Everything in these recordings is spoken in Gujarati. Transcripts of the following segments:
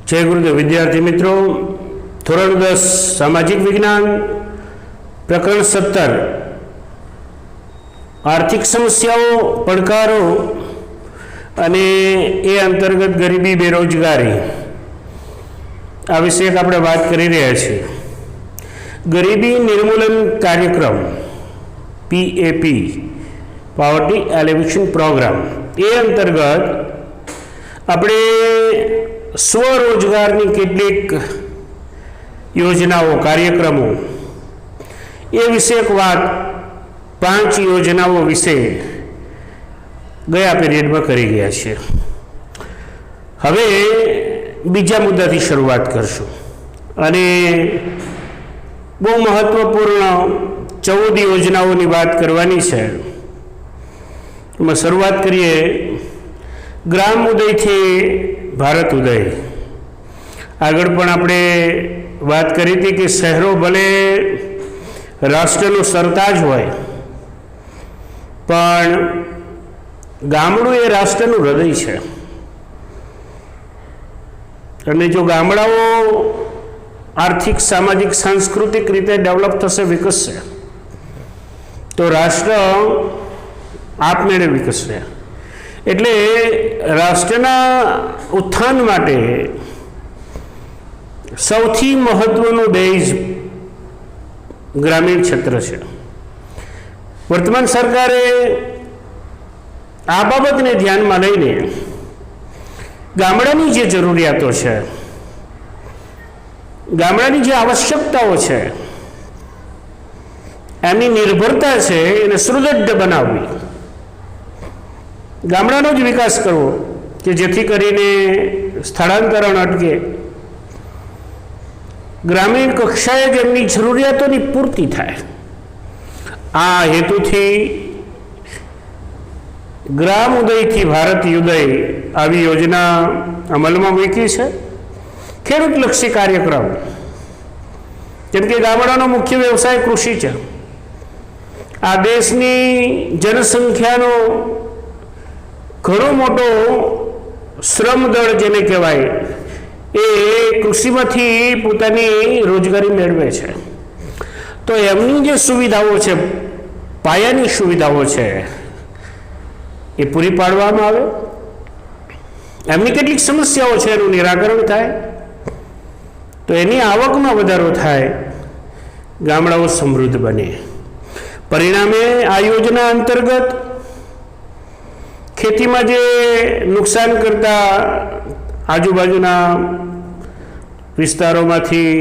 जय गुरुदेव। विद्यार्थी मित्रों, धोरण 10 सामाजिक विज्ञान प्रकरण 17 आर्थिक समस्याओं પડકારો અને એ અંતર્ગત ગરીબી બેરોજગારી આ વિશે આપણે વાત કરી રહ્યા છીએ। ગરીબી નિર્મૂલન કાર્યક્રમ PAP પાવર્ટી એલિવેશન પ્રોગ્રામ એ અંતર્ગત આપણે स्वरोजगार કેટલીક યોજનાઓ કાર્યક્રમો એ વિષયક વાત 5 યોજનાઓ વિશે ગયા પીરિયડમાં કરી ગયા છે। હવે બીજા મુદ્દાથી શરૂઆત કરશું અને બહુ મહત્વપૂર્ણ 14 યોજનાઓની વાત કરવાની છે। એમાં શરૂઆત કરીએ ગ્રામ ઉદયથી भारत उदय। आगळ पण आपणे वात करी थी कि शहरों भले राष्ट्रनो सरताज होय पण गामडું એ રાષ્ટ્રનું હૃદય છે અને જો ગામડાઓ આર્થિક સામાજિક સાંસ્કૃતિક રીતે ડેવલપ થશે વિકસશે તો રાષ્ટ્ર આપમેળે વિકસશે। એટલે રાષ્ટ્રના ઉત્થાન માટે સૌથી મહત્વનું બેઝ ગ્રામીણ ક્ષેત્ર છે। વર્તમાન સરકારે આ બાબતને ધ્યાનમાં લઈને ગામડાની જે જરૂરિયાતો છે, ગામડાની જે આવશ્યકતાઓ છે, એમની નિર્ભરતા છે એને સુદૃઢ બનાવવી, ગામડાનો જ વિકાસ કરવો કે જેથી કરીને સ્થળાંતરણ અટકે, ગ્રામીણ કક્ષાએ જ એમની જરૂરિયાતોની પૂર્તિ થાય। આ હેતુથી ગ્રામ ઉદયથી ભારત ઉદય આવી યોજના અમલમાં મૂકી છે। ખેડૂતલક્ષી કાર્યક્રમ, જેમ કે ગામડાનો મુખ્ય વ્યવસાય કૃષિ છે। આ દેશની જનસંખ્યાનો ઘણો મોટો શ્રમ દળ જેને કહેવાય એ કૃષિમાંથી પોતાની રોજગારી મેળવે છે। તો એમની જે સુવિધાઓ છે, પાયાની સુવિધાઓ છે એ પૂરી પાડવામાં આવે, એમની કેટલીક સમસ્યાઓ છે એનું નિરાકરણ થાય તો એની આવકમાં વધારો થાય, ગામડાઓ સમૃદ્ધ બને। પરિણામે આ યોજના અંતર્ગત ખેતીમાં જે નુકસાન કરતા આજુબાજુના વિસ્તારોમાંથી,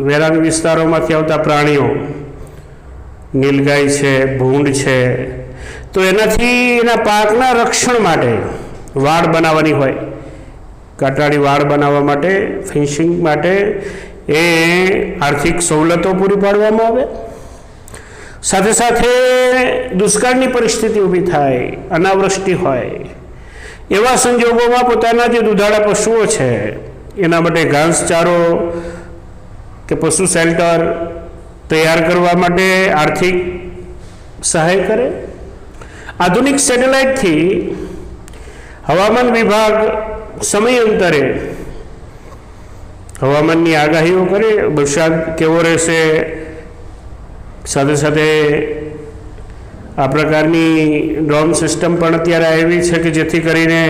વેરાન વિસ્તારોમાંથી આવતા પ્રાણીઓ, નીલગાય છે, ભૂંડ છે, તો એનાથી એના પાકના રક્ષણ માટે વાડ બનાવવાની હોય, કાંટાળી વાડ બનાવવા માટે, ફેન્સિંગ માટે એ આર્થિક સવલતો પૂરી પાડવામાં આવે। સાથે સાથે દુષ્કાળની પરિસ્થિતિ ઊભી થાય, અનાવૃષ્ટિ હોય એવા સંજોગોમાં પોતાના જે દુધાળા પશુઓ છે એના માટે ઘાસચારો કે પશુ શેલ્ટર તૈયાર કરવા માટે આર્થિક સહાય કરે। આધુનિક સેટેલાઇટથી હવામાન વિભાગ સમયાંતરે હવામાનની આગાહીઓ કરે, વરસાદ કેવો રહેશે, સાથે સાથે આ પ્રકારની ડ્રોન સિસ્ટમ પણ અત્યારે આવી છે કે જેથી કરીને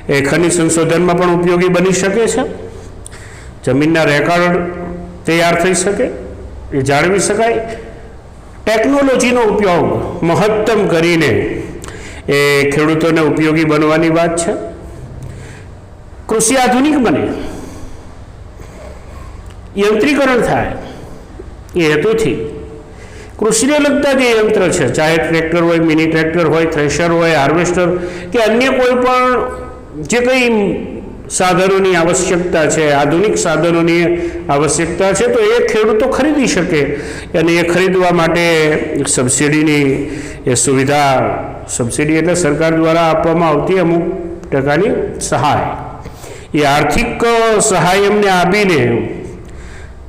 એ ખનિજ સંશોધનમાં પણ ઉપયોગી બની શકે છે। જમીનના રેકોર્ડ તૈયાર થઈ શકે, એ જાળવી શકાય। ટેકનોલોજીનો ઉપયોગ મહત્તમ કરીને એ ખેડૂતોને ઉપયોગી બનવાની વાત છે। કૃષિ આધુનિક બને, યંત્રીકરણ થાય એ હેતુથી કૃષિને લગતા જે યંત્ર છે, ચાહે ટ્રેક્ટર હોય, મિની ટ્રેક્ટર હોય, થ્રેશર હોય, હાર્વેસ્ટર કે અન્ય કોઈ પણ જે કંઈ સાધનોની આવશ્યકતા છે, આધુનિક સાધનોની આવશ્યકતા છે, તો એ ખેડૂતો ખરીદી શકે અને એ ખરીદવા માટે સબસિડીની એ સુવિધા, સબસિડી એટલે સરકાર દ્વારા આપવામાં આવતી અમુક ટકાની સહાય, એ આર્થિક સહાય એમને આપીને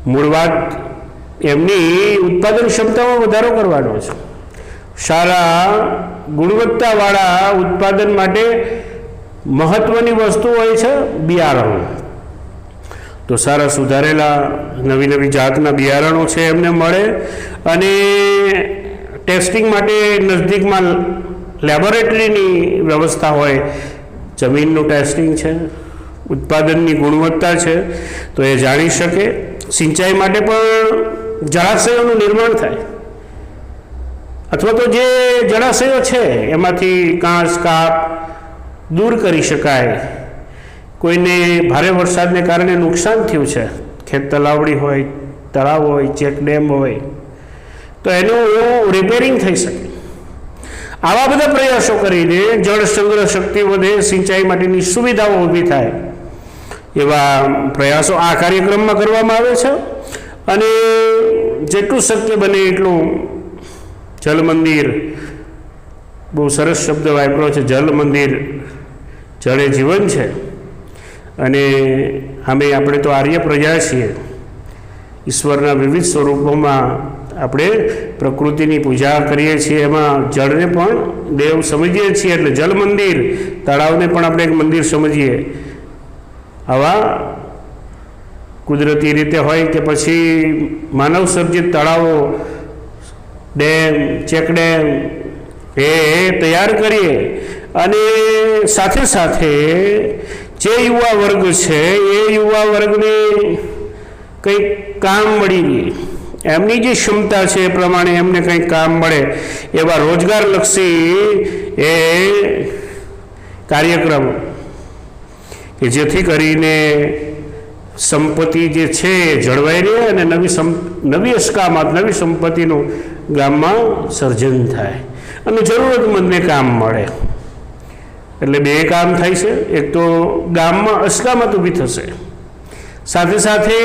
મૂળ વાત એમની ઉત્પાદન ક્ષમતામાં વધારો કરવાનો છે. સારા ગુણવત્તાવાળા ઉત્પાદન માટે મહત્વની વસ્તુ હોય છે બિયારણ. તો સારા સુધારેલા નવી નવી જાતના બિયારણો છે એમને મળે અને ટેસ્ટિંગ માટે નજદીકમાં લેબોરેટરીની વ્યવસ્થા હોય, જમીનનું ટેસ્ટિંગ છે, ઉત્પાદનની ગુણવત્તા છે તો એ જાણી શકે. સિંચાઈ માટે પણ જળાશયોનું નિર્માણ થાય અથવા તો જે જળાશયો છે એમાંથી ઘાસ કાપ દૂર કરી શકાય. કોઈને ભારે વરસાદને કારણે નુકસાન થયું છે, ખેત તલાવડી હોય, તળાવ હોય, ચેક ડેમ હોય, તો એનું રિપેરિંગ થઈ શકે. આવા બધા પ્રયાસો કરીને જળ સંગ્રહ શક્તિ વધે, સિંચાઈ માટેની સુવિધાઓ ઊભી થાય, એવા પ્રયાસો આ કાર્યક્રમમાં કરવામાં આવે છે. અને જેટલું શક્ય બને એટલું જલ મંદિર, બહુ સરસ શબ્દ વાપર્યો છે, જલ મંદિર, જળ એ જીવન છે. અને અમે આપણે તો આર્ય પ્રજા છીએ, ઈશ્વરના વિવિધ સ્વરૂપોમાં આપણે પ્રકૃતિની પૂજા કરીએ છીએ, એમાં જળને પણ દેવ સમજીએ છીએ, એટલે જલ મંદિર, તળાવને પણ આપણે એક મંદિર સમજીએ. આવા કુદરતી રીતે હોય કે પછી માનવ સર્જિત તળાવો, ડેમ, ચેકડેમ એ તૈયાર કરીએ અને સાથે સાથે જે યુવા વર્ગ છે એ યુવા વર્ગને કંઈક કામ મળી રહે, એમની જે ક્ષમતા છે એ પ્રમાણે એમને કંઈક કામ મળે એવા રોજગારલક્ષી એ કાર્યક્રમ કે જેથી કરીને સંપત્તિ જે છે એ જળવાઈ રહે અને નવી અસ્કામત, નવી સંપત્તિનું ગામમાં સર્જન થાય અને જરૂરતમંદને કામ મળે. એટલે બે કામ થાય છે. એક તો ગામમાં અસ્કામત ઊભી થશે, સાથે સાથે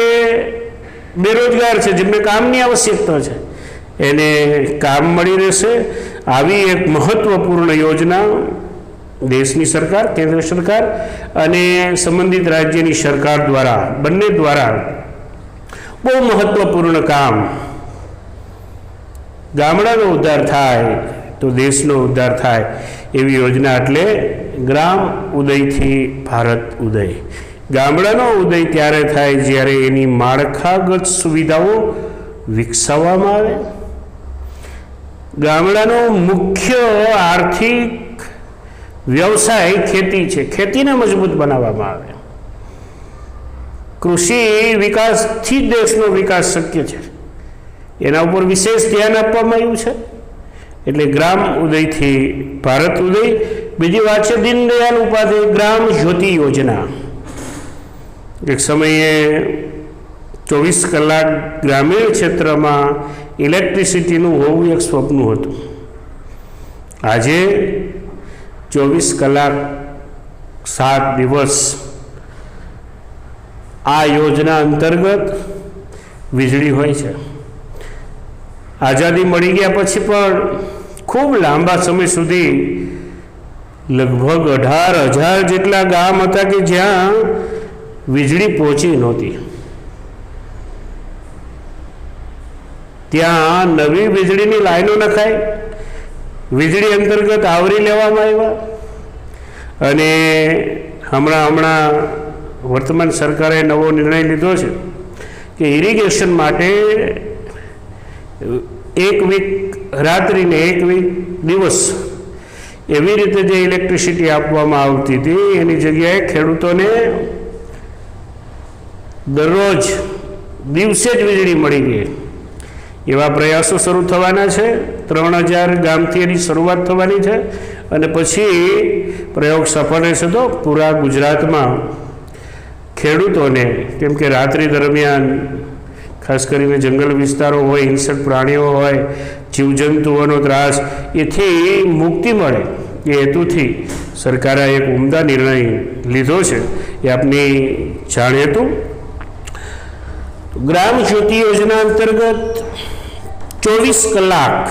બેરોજગાર છે જેમને કામની આવશ્યકતા છે એને કામ મળી રહેશે. આવી એક મહત્વપૂર્ણ યોજના દેશની સરકાર, કેન્દ્ર સરકાર અને સંબંધિત રાજ્યની સરકાર દ્વારા, બંને દ્વારા બહુ મહત્વપૂર્ણ કામ. ગામડાનો ઉદ્ધાર થાય તો દેશનો ઉદ્ધાર થાય એવી યોજના, એટલે ગ્રામ ઉદયથી ભારત ઉદય. ગામડાનો ઉદય ત્યારે થાય જ્યારે એની માળખાગત સુવિધાઓ વિકસાવવામાં આવે. ગામડાનો મુખ્ય આર્થિક વ્યવસાય ખેતી છે, ખેતીને મજબૂત બનાવવામાં આવે. કૃષિ વિકાસથી જ દેશનો વિકાસ શક્ય છે, એના ઉપર વિશેષ ધ્યાન આપવામાં આવ્યું છે. એટલે ગ્રામ ઉદયથી ભારત ઉદય. બીજી વાત છે દીનદયાળ ઉપાધ્યાય ગ્રામ જ્યોતિ યોજના. એક સમયે 24 કલાક ગ્રામીણ ક્ષેત્રમાં ઇલેક્ટ્રિસિટીનું હોવું એક સ્વપ્ન હતું. આજે 24 કલાક 7 દિવસ આ યોજના અંતર્ગત વીજળી હોય છે. આઝાદી મળી ગયા પછી પણ ખૂબ લાંબા સમય સુધી લગભગ 18,000 જેટલા ગામ હતા કે જ્યાં વીજળી પહોંચી નહોતી. ત્યાં નવી વીજળીની લાઈનો નખાઈ, વીજળી અંતર્ગત આવરી લેવામાં આવ્યા અને હમણાં વર્તમાન સરકારે નવો નિર્ણય લીધો છે કે ઇરિગેશન માટે 1 વીક રાત્રિ ને 1 વીક દિવસ એવી રીતે જે ઇલેક્ટ્રિસિટી આપવામાં આવતી હતી એની જગ્યાએ ખેડૂતોને દરરોજ દિવસે જ વીજળી મળી ગઈ. એવા પ્રયાસો શરૂ થવાના છે. 3,000 ગામથી એની શરૂઆત થવાની છે અને પછી પ્રયોગ સફળ રહેશે તો પૂરા ગુજરાતમાં ખેડૂતોને, કેમ કે રાત્રિ દરમિયાન ખાસ કરીને જંગલ વિસ્તારો હોય, હિંસક પ્રાણીઓ હોય, જીવજંતુઓનો ત્રાસ, એથી મુક્તિ મળે એ હેતુથી સરકારે એક ઉમદા નિર્ણય લીધો છે. એ આપની જાણ હેતુ ગ્રામ જ્યોતિ યોજના અંતર્ગત 24 કલાક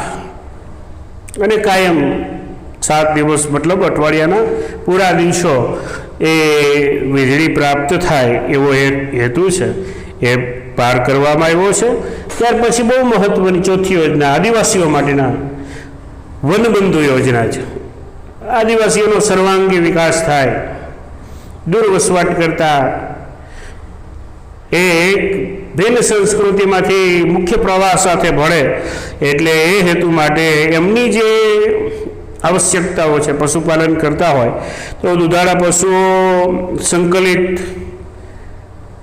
અને કાયમ 7 દિવસ મતલબ અઠવાડિયાના પૂરા દિવસો એ વીજળી પ્રાપ્ત થાય એવો એક હેતુ છે, એ પાર કરવામાં આવ્યો છે। ત્યાર પછી બહુ મહત્વની ચોથી યોજના આદિવાસીઓ માટેના વનબંધુ યોજના છે। આદિવાસીઓનો સર્વાંગી વિકાસ થાય, દૂર વસવાટ કરતા એક ભિન્ન સંસ્કૃતિમાંથી મુખ્ય પ્રવાહ સાથે ભળે, એટલે એ હેતુ માટે એમની જે આવશ્યકતાઓ છે, પશુપાલન કરતા હોય તો દુધાળા પશુઓ સંકલિત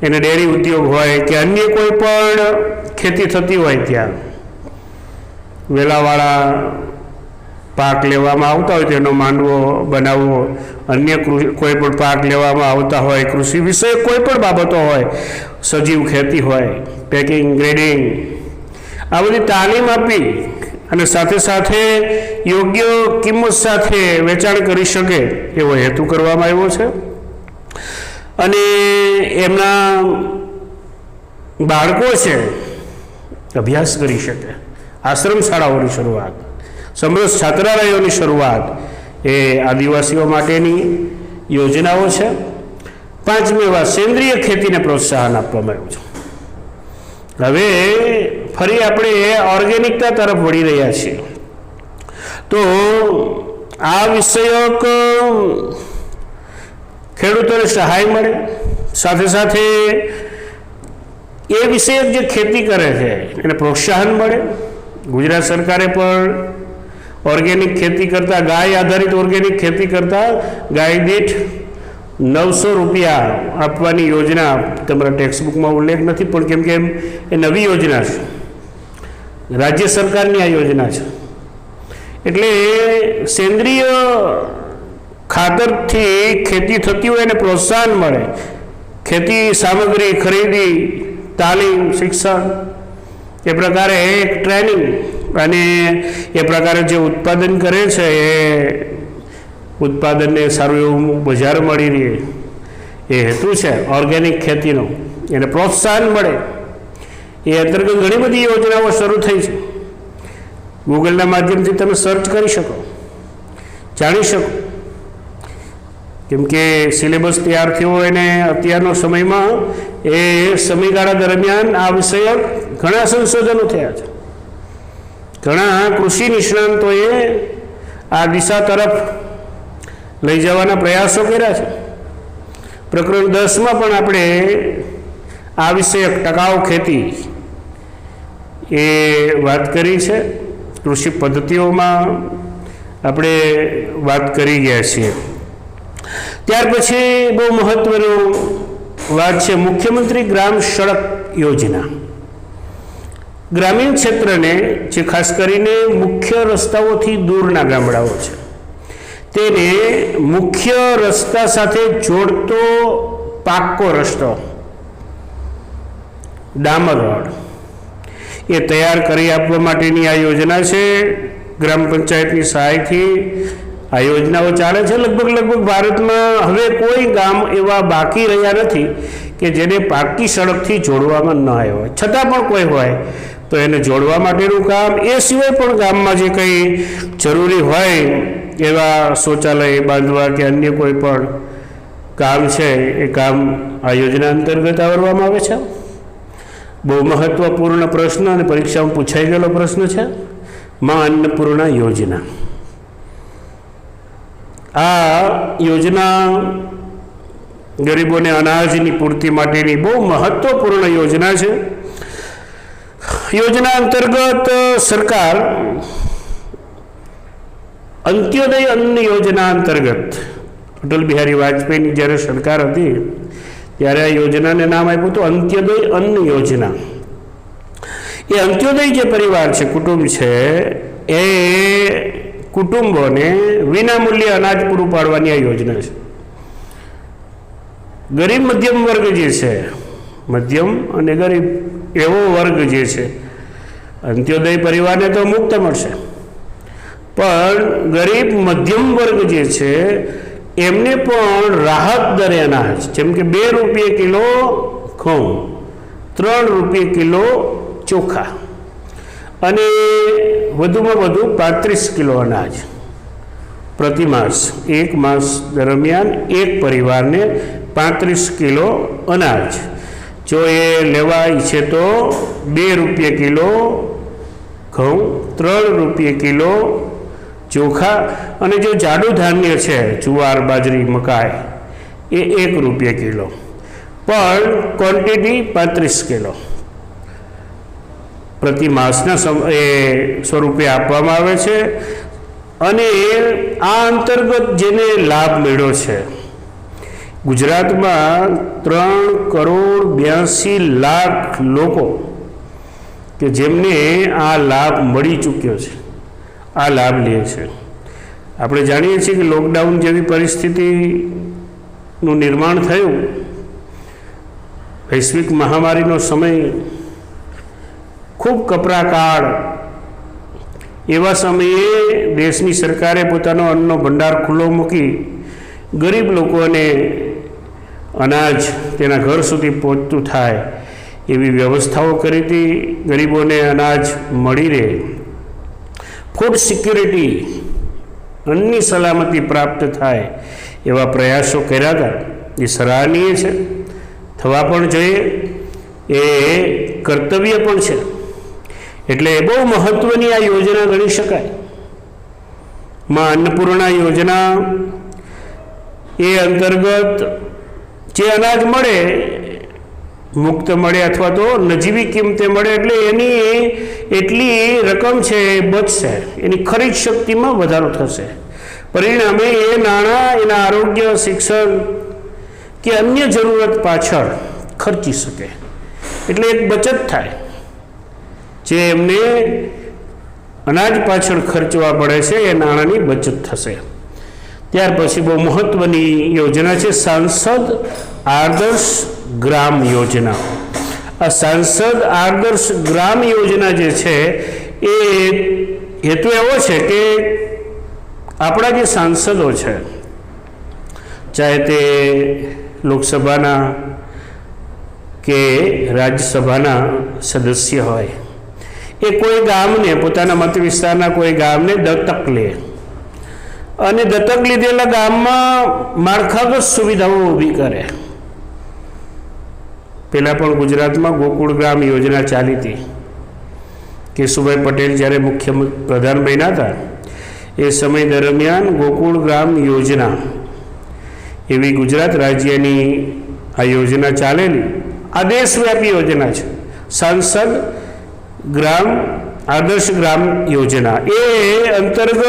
એને ડેરી ઉદ્યોગ હોય કે અન્ય કોઈ પણ ખેતી થતી હોય ત્યાં વેલાવાળા પાક લેવામાં આવતા હોય તેનો માંડવો બનાવવો, અન્ય કોઈ પણ પાક લેવામાં આવતા હોય, કૃષિ વિષય કોઈ પણ બાબતો હોય, સજીવ ખેતી હોય, પેકિંગ ગ્રેડિંગ, આ બધી તાલીમ આપી અને સાથે સાથે યોગ્ય કિંમત સાથે વેચાણ કરી શકે એવો હેતુ કરવામાં આવ્યો છે। અને એમના બાળકો છે અભ્યાસ કરી શકે, આશ્રમ શાળાઓની શરૂઆત, સમરસ છાત્રાલયોની શરૂઆત એ આદિવાસીઓ માટેની યોજનાઓ છે। 5મી વાત સેન્દ્રિય ખેતીને પ્રોત્સાહન આપવામાં આવ્યું છે। હવે ફરી આપણે ઓર્ગેનિકતા તરફ વળી રહ્યા છીએ, તો આ વિષયક ખેડૂતોને સહાય મળે, સાથે સાથે એ વિષયક જે ખેતી કરે છે એને પ્રોત્સાહન મળે। ગુજરાત સરકારે પણ ઓર્ગેનિક ખેતી કરતા, ગાય આધારિત ઓર્ગેનિક ખેતી કરતા ગાય દીઠ 900 રૂપિયા આપવાની યોજના તમારા ટેક્સ્ટબુકમાં ઉલ્લેખ નથી, પણ કેમ કે એ નવી યોજના છે, રાજ્ય સરકારની આ યોજના છે, એટલે સેન્દ્રિય ખાતરથી ખેતી થતી હોય એને પ્રોત્સાહન મળે, ખેતી સામગ્રી ખરીદી, તાલીમ, શિક્ષણ, એ પ્રકારે એક ટ્રેનિંગ અને એ પ્રકારે જે ઉત્પાદન કરે છે એ ઉત્પાદનને સારું એવું બજાર મળી રહે એ હેતુ છે ઓર્ગેનિક ખેતીનો, એને પ્રોત્સાહન મળે એ અંતર્ગત ઘણી બધી યોજનાઓ શરૂ થઈ છે। ગૂગલના માધ્યમથી તમે સર્ચ કરી શકો, જાણી શકો, કેમ કે સિલેબસ તૈયાર થયો હોય ને અત્યારના સમયમાં એ સમયગાળા દરમિયાન આ વિષયક ઘણા સંશોધનો થયા છે, ઘણા કૃષિ નિષ્ણાંતોએ આ દિશા તરફ લઈ જવાના પ્રયાસો કર્યા છે। પ્રકરણ 10માં પણ આપણે આ વિષયક ટકાઉ ખેતી એ વાત કરી છે, કૃષિ પદ્ધતિઓમાં આપણે વાત કરી ગયા છીએ। ત્યાર પછી બહુ મહત્વનું વાત છે મુખ્યમંત્રી ગ્રામ સડક યોજના। ગ્રામીણ ક્ષેત્રને જે ખાસ કરીને મુખ્ય રસ્તાઓથી દૂરના ગામડાઓ છે તેને મુખ્ય રસ્તા સાથે જોડતો પાક્કો રસ્તો, ડામર રોડ, એ તૈયાર કરી આપવા માટેની આ યોજના છે। ગ્રામ પંચાયતની સહાયથી આ યોજનાઓ ચાલે છે। લગભગ ભારતમાં હવે કોઈ ગામ એવા બાકી રહ્યા નથી કે જેને પાક્કી સડકથી જોડવામાં ન આવ્યો હોય, છતાં પણ કોઈ હોય તો એને જોડવા માટેનું કામ, એ સિવાય પણ ગામમાં જે કંઈ જરૂરી હોય એવા શૌચાલય બાંધવા કે અન્ય કોઈ પણ કામ છે એ કામ આ યોજના અંતર્ગત આવરવામાં આવે છે। બહુ મહત્વપૂર્ણ પ્રશ્ન અને પરીક્ષામાં પૂછાઈ ગયેલો પ્રશ્ન છે માં અન્નપૂર્ણા યોજના। આ યોજના ગરીબોને અનાજની પૂર્તિ માટેની બહુ મહત્વપૂર્ણ યોજના છે। યોજના અંતર્ગત સરકાર અંત્યોદય અન્ન યોજના અંતર્ગત અટલ બિહારી વાજપેયીની જ્યારે સરકાર હતી ત્યારે આ યોજનાને નામ આપ્યું હતું અંત્યોદય અન્ન યોજના। એ અંત્યોદય જે પરિવાર છે, કુટુંબ છે, એ કુટુંબોને વિનામૂલ્યે અનાજ પૂરું પાડવાની આ યોજના છે। ગરીબ મધ્યમ વર્ગ જે છે, મધ્યમ અને ગરીબ એવો વર્ગ જે છે, અંત્યોદય પરિવારને તો મુક્ત મળશે, પણ ગરીબ મધ્યમ વર્ગ જે છે એમને પણ રાહત દરે અનાજ, જેમ કે 2 રૂપિયે કિલો ઘઉં, 3 રૂપિયે કિલો ચોખા અને વધુમાં વધુ 35 કિલો અનાજ પ્રતિ માસ, એક માસ દરમિયાન એક પરિવારને 35 કિલો અનાજ જો એ લેવા ઈચ્છે તો 2 રૂપિયે કિલો ઘઉં, 3 રૂપિયે કિલો ચોખા અને જો જાડું ધાન્ય છે જુવાર, બાજરી, મકાઈ એ 1 રૂપિયે કિલો, પણ ક્વોન્ટિટી 35 કિલો પ્રતિ માસના સ્વરૂપે આપવામાં આવે છે. અને આ અંતર્ગત જેને લાભ મળ્યો છે, ગુજરાતમાં 3,82,00,000 લોકો કે જેમને આ લાભ મળી ચૂક્યો છે, આ લાભ લે છે. આપણે જાણીએ છીએ કે લોકડાઉન જેવી પરિસ્થિતિનું નિર્માણ થયું, વૈશ્વિક મહામારીનો સમય, ખૂબ કપરા કાળ, એવા સમયે દેશની સરકારે પોતાનો અન્નનો ભંડાર ખુલ્લો મૂકી ગરીબ લોકોને અનાજ તેના ઘર સુધી પહોંચતું થાય એવી વ્યવસ્થાઓ કરી હતી. ગરીબોને અનાજ મળી રહે, ફૂડ સિક્યુરિટી, અન્નની સલામતી પ્રાપ્ત થાય એવા પ્રયાસો કર્યા હતા. એ સરાહનીય છે, થવા પણ જોઈએ, એ કર્તવ્ય પણ છે. એટલે બહુ મહત્ત્વની આ યોજના ગણી શકાય. માં અન્નપૂર્ણા યોજના એ અંતર્ગત જે અનાજ મળે, મુક્ત મળે અથવા તો નજીવી કિંમતે મળે, એટલે એની એટલી રકમ છે એ બચશે, એની ખરીદ શક્તિમાં વધારો થશે. પરિણામે એ નાણાં એના આરોગ્ય, શિક્ષણ કે અન્ય જરૂરત પાછળ ખર્ચી શકે, એટલે એક બચત થાય. જે એમને અનાજ પાછળ ખર્ચવા પડે છે એ નાણાંની બચત થશે. ત્યાર પછી બહુ મહત્ત્વની યોજના છે સાંસદ આદર્શ ગ્રામ યોજના. આ સાંસદ આદર્શ ગ્રામ યોજના જે છે એ હેતુ એવો છે કે આપણા જે સાંસદો છે, ચાહે તે લોકસભાના કે રાજ્યસભાના સદસ્ય હોય, એ કોઈ ગામને, પોતાના મત વિસ્તારના કોઈ ગામને દત્તક લે અને દત્તક લીધેલા ગામમાં માળખાગત સુવિધાઓ ઊભી કરે. પહેલાં પણ ગુજરાતમાં ગોકુળ ગ્રામ યોજના ચાલી હતી. કેશુભાઈ પટેલ જ્યારે મુખ્ય પ્રધાન બન્યા હતા એ સમય દરમિયાન ગોકુળ ગ્રામ યોજના એવી ગુજરાત રાજ્યની આ યોજના ચાલેલી. આ દેશવ્યાપી યોજના છે, સાંસદ ગ્રામ આદર્શ ગ્રામ યોજના. એ અંતર્ગત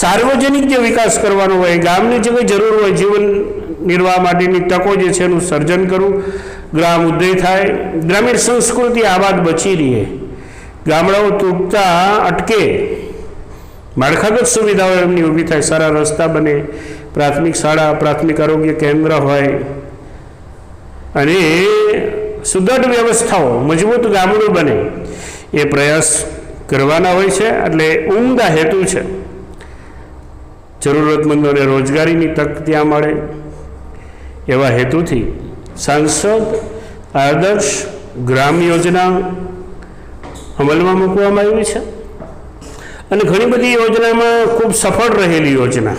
સાર્વજનિક જે વિકાસ કરવાનો હોય, ગામની જે કંઈ જરૂર હોય, જીવન નિર્વાહ માટેની તકો જે છે એનું સર્જન કરવું, ગ્રામ ઉદય થાય, ગ્રામીણ સંસ્કૃતિ આબાદ બચી રહે, ગામડાઓ તૂટતા અટકે, માળખાગત સુવિધાઓ એમની ઊભી થાય, સારા રસ્તા બને, પ્રાથમિક શાળા, પ્રાથમિક આરોગ્ય કેન્દ્ર હોય અને સુદૃઢ વ્યવસ્થાઓ, મજબૂત ગામડું બને, એ પ્રયાસ કરવાના હોય છે. એટલે ઉમદા હેતુ છે જરૂરતમંદોને રોજગારીની તક ત્યાં મળે, એવા હેતુથી સાંસદ આદર્શ ગ્રામ યોજના અમલમાં મૂકવામાં આવી છે. અને ઘણી બધી યોજનામાં ખૂબ સફળ રહેલી યોજના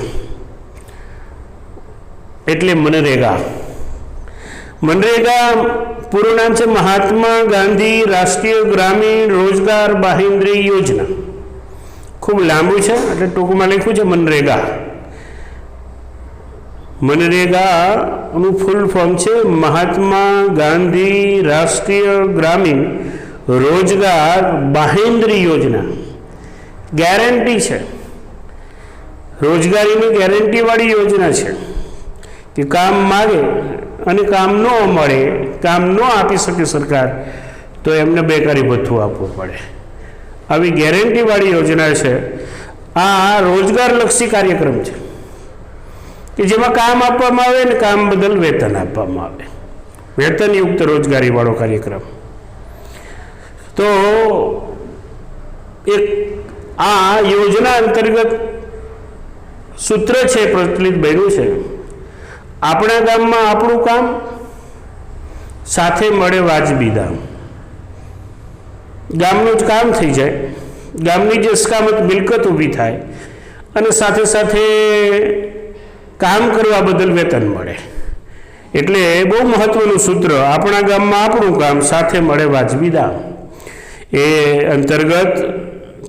એટલે મનરેગા. મનરેગા પૂરું નામ છે મહાત્મા ગાંધી રાષ્ટ્રીય ગ્રામીણ રોજગાર બાહેંધરી યોજના. ખૂબ લાંબુ છે એટલે ટૂંકમાં લખ્યું છે મનરેગા. મનરેગાનું ફૂલ ફોર્મ છે મહાત્મા ગાંધી રાષ્ટ્રીય ગ્રામીણ રોજગાર બાહેંધરી યોજના. ગેરંટી છે, રોજગારીની ગેરંટીવાળી યોજના છે કે કામ માગે અને કામ ન મળે, કામ ન આપી શકે સરકાર, તો એમને બેકારી ભથ્થું આપવું પડે. આવી ગેરંટીવાળી યોજના છે. આ રોજગારલક્ષી કાર્યક્રમ છે કે જેમાં કામ આપવામાં આવે અને કામ બદલ વેતન આપવામાં આવે, વેતનયુક્ત રોજગારીવાળો કાર્યક્રમ. તો એક આ યોજના અંતર્ગત સૂત્ર છે પ્રચલિત બન્યું છે, આપણા ગામમાં આપણું કામ, સાથે મળે વાજબી દામ. ગામનું જ કામ થઈ જાય, ગામની જે અસ્કામત મિલકત ઊભી થાય અને સાથે સાથે કામ કરવા બદલ વેતન મળે. એટલે બહુ મહત્વનું સૂત્ર, આપણા ગામમાં આપણું કામ, સાથે મળે વાજબી દામ. એ અંતર્ગત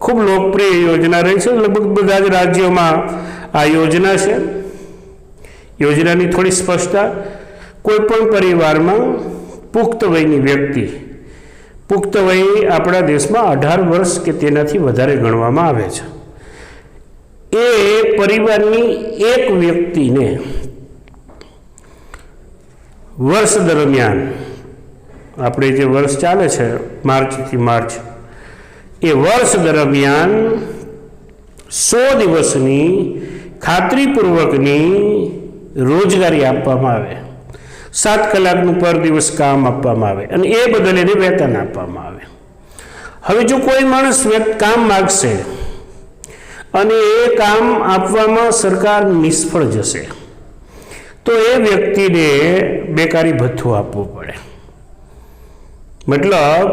ખૂબ લોકપ્રિય યોજના રહી છે. લગભગ બધા જ રાજ્યોમાં આ યોજના છે. યોજનાની થોડી સ્પષ્ટતા, કોઈ પણ પરિવારમાં પુખ્ત વયની વ્યક્તિ, પુખ્ત વય આપણા દેશમાં 18 વર્ષ કે તેનાથી વધારે ગણવામાં આવે છે, એ પરિવારની એક વ્યક્તિને વર્ષ દરમિયાન, આપણે જે વર્ષ ચાલે છે માર્ચથી માર્ચ, એ વર્ષ દરમિયાન 100 દિવસની ખાતરીપૂર્વકની રોજગારી આપવામાં આવે, 7 કલાકનું પર દિવસ કામ આપવામાં આવે અને એ બદલે એને વેતન આપવામાં આવે. હવે જો કોઈ માણસ કામ માગશે અને એ કામ આપવામાં સરકાર નિષ્ફળ જશે તો એ વ્યક્તિને બેકારી ભથ્થું આપવું પડે. મતલબ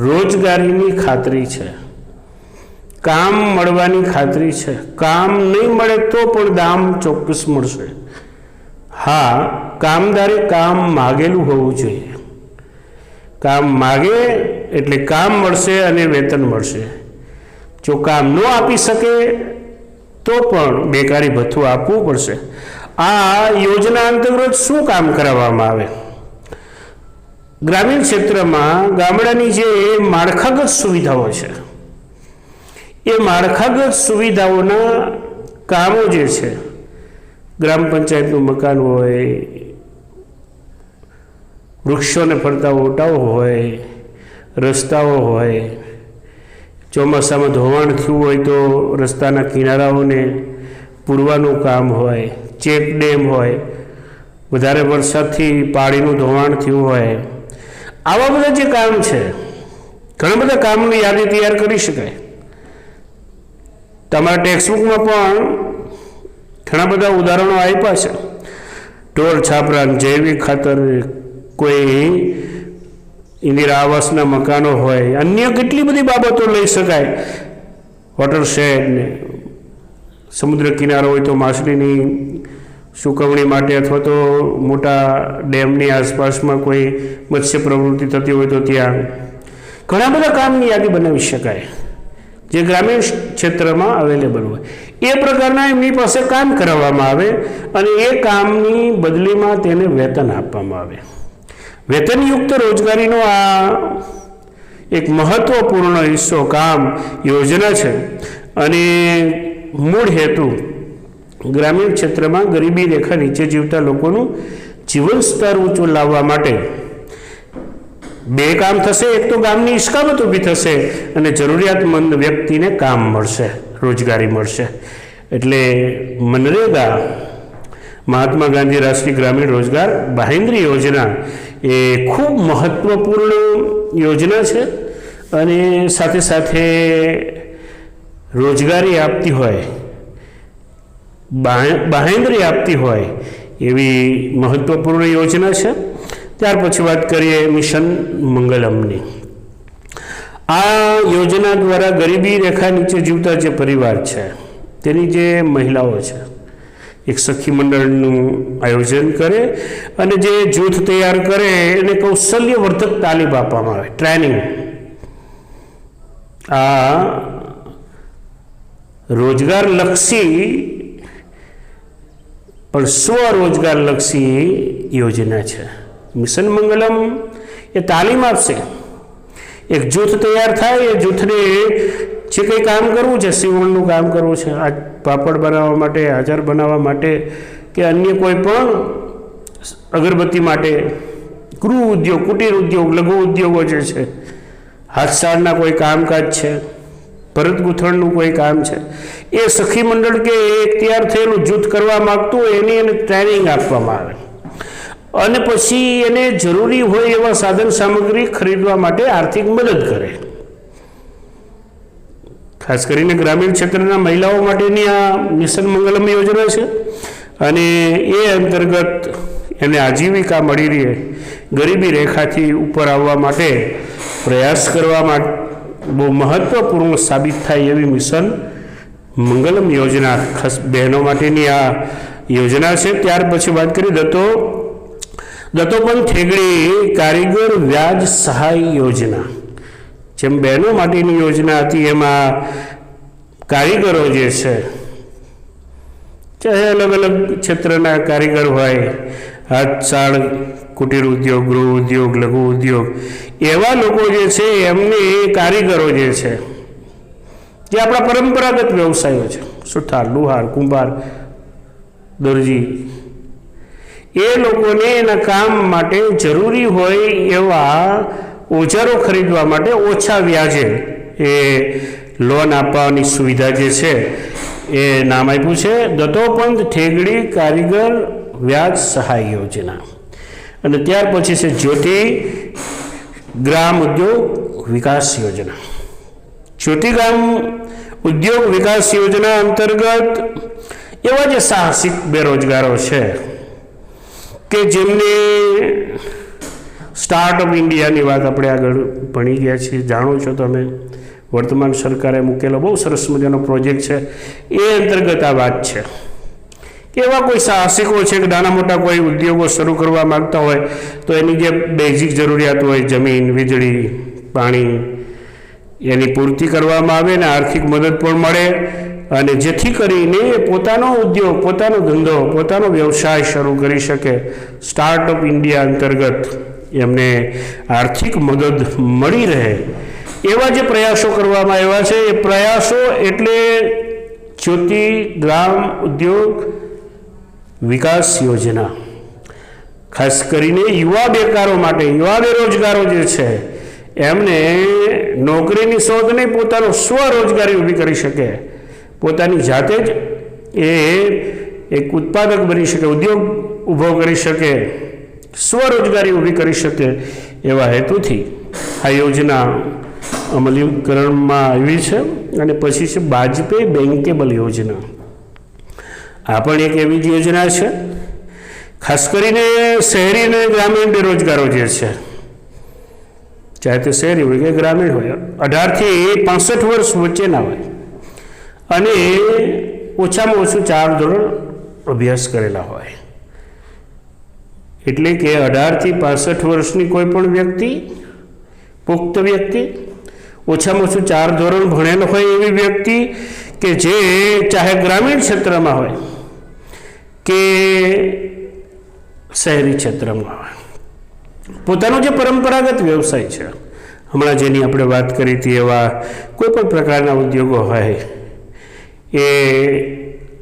રોજગારીની ખાતરી છે, કામ મળવાની ખાતરી છે, કામ નહીં મળે તો પણ દામ ચોક્કસ મળશે. હા, કામદારે કામ માગેલું હોવું જોઈએ. કામ માગે એટલે કામ મળશે અને વેતન મળશે. જો કામ ન આપી શકે તો પણ બેકારી ભથ્થું આપવું પડશે. આ યોજના અંતર્ગત શું કામ કરાવવામાં આવે? ગ્રામીણ ક્ષેત્રમાં ગામડાની જે માળખાગત સુવિધાઓ છે, એ માળખાગત સુવિધાઓના કામો જે છે, ગ્રામ પંચાયતનું મકાન હોય, વૃક્ષોને ફરતા ઓટાઓ હોય, રસ્તાઓ હોય, ચોમાસામાં ધોવાણ થયું હોય તો રસ્તાના કિનારાઓને પૂરવાનું કામ હોય, ચેક ડેમ હોય, વધારે વરસાદથી પાણીનું ધોવાણ થયું હોય, આવા બધા જે કામ છે, ઘણા બધા કામની યાદી તૈયાર કરી શકાય. તમારા ટેક્સ્ટબુકમાં પણ ઘણા બધા ઉદાહરણો આપ્યા છે. ઢોર છાપરા, જૈવિક ખાતર, કોઈ ઇન્દિરા આવાસના મકાનો હોય, અન્ય કેટલી બધી બાબતો લઈ શકાય. વોટરશેડ ને સમુદ્ર કિનારો હોય તો માછલીની સુકવણી માટે અથવા તો મોટા ડેમની આસપાસમાં કોઈ મત્સ્ય પ્રવૃત્તિ થતી હોય તો ત્યાં ઘણા બધા કામની યાદી બનાવી શકાય જે ગ્રામીણ ક્ષેત્રમાં અવેલેબલ હોય. એ પ્રકારના એમની પાસે કામ કરાવવામાં આવે અને એ કામની બદલીમાં તેને વેતન આપવામાં આવે. વેતનયુક્ત રોજગારીનો આ એક મહત્વપૂર્ણ હિસ્સો કામ યોજના છે અને મૂળ હેતુ ગ્રામીણ ક્ષેત્રમાં ગરીબી રેખા નીચે જીવતા લોકોનું જીવન સ્તર ઊંચું લાવવા માટે બે કામ થશે. એક તો ગામની ઇસ્કામત ઊભી થશે અને જરૂરિયાતમંદ વ્યક્તિને કામ મળશે, રોજગારી મળશે. એટલે મનરેગા, મહાત્મા ગાંધી રાષ્ટ્રીય ગ્રામીણ રોજગાર બાહેંધરી યોજના એ ખૂબ મહત્વપૂર્ણ યોજના છે અને સાથે સાથે રોજગારી આપતી હોય, બાહેંધરી આપતી હોય એવી મહત્વપૂર્ણ યોજના છે. ત્યાર પછી વાત કરીએ મિશન મંગલમની. આ યોજના દ્વારા ગરીબી રેખા નીચે જીવતા જે પરિવાર છે તેની જે મહિલાઓ છે એક સખી મંડળનું આયોજન કરે અને જે જૂથ તૈયાર કરે એને કૌશલ્યવર્ધક તાલીમ આપવામાં આવે, ટ્રેનિંગ. આ રોજગારલક્ષી પણ સ્વરોજગારલક્ષી યોજના છે. મિશન મંગલમ એ તાલીમ આપશે. એક જૂથ તૈયાર થાય, એ જૂથને જે કંઈ કામ કરવું છે, સીવણનું કામ કરવું છે, આ પાપડ બનાવવા માટે, આચાર બનાવવા માટે કે અન્ય કોઈ પણ અગરબત્તી માટે, ગૃહ ઉદ્યોગ, કુટીર ઉદ્યોગ, લઘુ ઉદ્યોગો જે છે, હાથસાળના કોઈ કામકાજ છે, ભરત ગૂંથણનું કોઈ કામ છે, એ સખી મંડળ કે એક તૈયાર થયેલું જૂથ કરવા માગતું હોય એની એને ટ્રેનિંગ આપવામાં આવે અને પછી એને જરૂરી હોય એવા સાધન સામગ્રી ખરીદવા માટે આર્થિક મદદ કરે. ખાસ કરીને ગ્રામીણ ક્ષેત્રના મહિલાઓ માટેની આ મિશન મંગલમ યોજના છે અને એ અંતર્ગત એને આજીવિકા મળી રહે, ગરીબી રેખાથી ઉપર આવવા માટે પ્રયાસ કરવા માટે બહુ મહત્ત્વપૂર્ણ સાબિત થાય એવી મિશન મંગલમ યોજના ખાસ બહેનો માટેની આ યોજના છે। ત્યાર પછી વાત કરી દત્તોપંત ઠેગડી કારીગર વ્યાજ સહાય યોજના। જેમ બહેનો માટેની યોજના હતી એમાં કારીગરો જે છે, ચાહે અલગ અલગ ક્ષેત્રના કારીગર હોય, હાથશાળ, કુટીર ઉદ્યોગ, ગૃહ ઉદ્યોગ, લઘુ ઉદ્યોગ, એવા લોકો જે છે એમને કારીગરો જે છે, જે આપણા પરંપરાગત વ્યવસાયો છે, સુથાર, લુહાર, કુંભાર, દરજી, એ લોકોને એના કામ માટે જરૂરી હોય એવા ઓજારો ખરીદવા માટે ઓછા વ્યાજે એ લોન આપવાની સુવિધા જે છે એ નામ આપ્યું છે દત્તોપંત ઠેગડી કારીગર વ્યાજ સહાય યોજના। અને ત્યાર પછી છે જ્યોતિ ગ્રામ ઉદ્યોગ વિકાસ યોજના। જ્યોતિ ગ્રામ ઉદ્યોગ વિકાસ યોજના અંતર્ગત એવા જે સાહસિક બેરોજગારો છે કે જેમને સ્ટાર્ટઅપ ઇન્ડિયાની વાત આપણે આગળ ભણી ગયા છીએ, જાણો છો તમે, વર્તમાન સરકારે મૂકેલો બહુ સરસ મજાનો પ્રોજેક્ટ છે, એ અંતર્ગત આ વાત છે કે એવા કોઈ સાહસિકો છે કે નાના મોટા કોઈ ઉદ્યોગો શરૂ કરવા માગતા હોય તો એની જે બેઝિક જરૂરિયાત હોય, જમીન, વીજળી, પાણી, એની પૂર્તિ કરવામાં આવે ને આર્થિક મદદ પણ મળે, અને જેથી કરીને પોતાનો ઉદ્યોગ, પોતાનો ધંધો, પોતાનો વ્યવસાય શરૂ કરી શકે। સ્ટાર્ટઅપ ઇન્ડિયા અંતર્ગત એમને આર્થિક મદદ મળી રહે એવા જે પ્રયાસો કરવામાં આવ્યા છે, એ પ્રયાસો એટલે જ્યોતિ ગ્રામ ઉદ્યોગ વિકાસ યોજના। ખાસ કરીને યુવા બેકારો માટે, યુવા બેરોજગારો જે છે એમને નોકરીની શોધ નહીં, પોતાનો સ્વરોજગારી ઊભી કરી શકે, પોતાની જાતે જ એ એક ઉત્પાદક બની શકે, ઉદ્યોગ ઊભો કરી શકે, સ્વરોજગારી ઊભી કરી શકે, એવા હેતુથી આ યોજના અમલીકરણમાં આવી છે। અને પછી છે વાજપેયી બેન્કેબલ યોજના। આ પણ એક એવી જ યોજના છે, ખાસ કરીને શહેરી અને ગ્રામીણ બેરોજગારો જે છે, ચાહે તે શહેરી હોય કે ગ્રામીણ હોય, 18 થી 65 વર્ષ વચ્ચેના હોય અને ઓછામાં ઓછું 4 ધોરણ અભ્યાસ કરેલા હોય, એટલે કે 18 થી 65 વર્ષની કોઈ પણ વ્યક્તિ, પુખ્ત વ્યક્તિ, ઓછામાં ઓછું 4 ધોરણ ભણેલો હોય એવી વ્યક્તિ કે જે ચાહે ગ્રામીણ ક્ષેત્રમાં હોય કે શહેરી ક્ષેત્રમાં હોય, પોતાનો જે પરંપરાગત વ્યવસાય છે, હમણાં જેની આપણે વાત કરી હતી એવા કોઈ પણ પ્રકારના ઉદ્યોગો હોય એ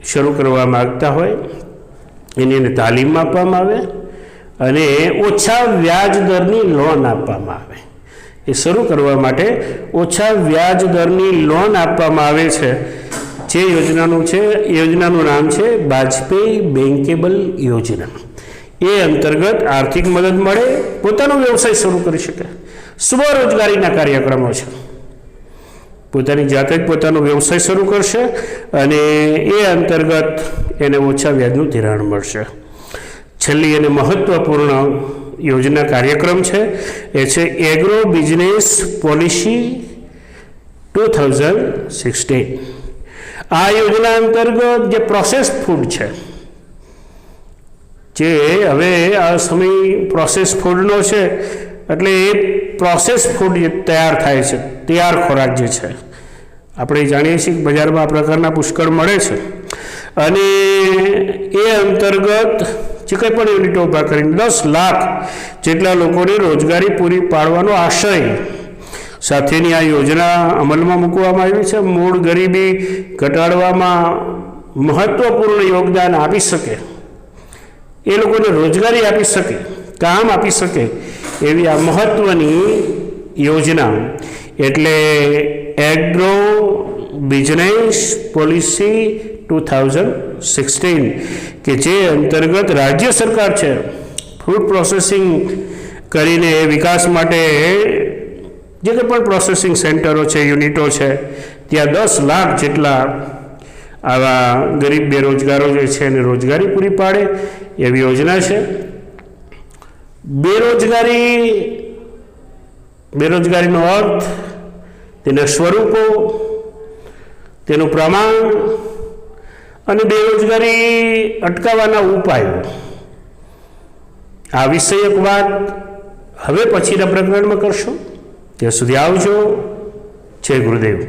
શરૂ કરવા માગતા હોય, એની એને તાલીમ આપવામાં આવે અને ઓછા વ્યાજ દરની લોન આપવામાં આવે। એ શરૂ કરવા માટે ઓછા વ્યાજ દરની લોન આપવામાં આવે છે। જે યોજનાનું છે, યોજનાનું નામ છે વાજપેયી બેન્કેબલ યોજના। એ અંતર્ગત આર્થિક મદદ મળે, પોતાનો વ્યવસાય શરૂ કરી શકે, સ્વરોજગારીના કાર્યક્રમો છે, પોતાની જાતે જ પોતાનો વ્યવસાય શરૂ કરશે અને એ અંતર્ગત એને ઓછા વ્યાજનું ધિરાણ મળશે। છેલ્લી અને મહત્વપૂર્ણ યોજના કાર્યક્રમ છે એ છે એગ્રો બિઝનેસ પોલિસી 2016। આ યોજના અંતર્ગત જે પ્રોસેસ ફૂડ છે, જે હવે આ સમય પ્રોસેસ ફૂડનો છે, એટલે એ પ્રોસેસ ફૂડ જે તૈયાર થાય છે, તૈયાર ખોરાક જે છે, આપણે જાણીએ છીએ કે બજારમાં આ પ્રકારના પુષ્કળ મળે છે, અને એ અંતર્ગત જે કંઈ પણ યુનિટો ઊભા કરીને 10 લાખ જેટલા લોકોને રોજગારી પૂરી પાડવાનો આશય સાથેની આ યોજના અમલમાં મૂકવામાં આવી છે। મૂળ ગરીબી ઘટાડવામાં મહત્વપૂર્ણ યોગદાન આપી શકે, એ લોકોને રોજગારી આપી શકે, કામ આપી શકે એવી આ મહત્વની યોજના એટલે એગ્રો બિઝનેસ પોલિસી 2016 કે જે અંતર્ગત રાજ્ય સરકાર છે ફૂડ પ્રોસેસિંગ કરીને વિકાસ માટે જે કંઈ પણ પ્રોસેસિંગ સેન્ટરો છે, યુનિટો છે, ત્યાં 10 લાખ જેટલા આવા ગરીબ બેરોજગારો જે છે એને રોજગારી પૂરી પાડે એવી યોજના છે. બેરોજગારીનો અર્થ, તેના સ્વરૂપો, તેનું પ્રમાણ અને બેરોજગારી અટકાવવાના ઉપાયો, આ વિષયક વાત હવે પછીના પ્રકરણમાં કરશો. ત્યાં સુધી આવજો. જય ગુરુદેવ.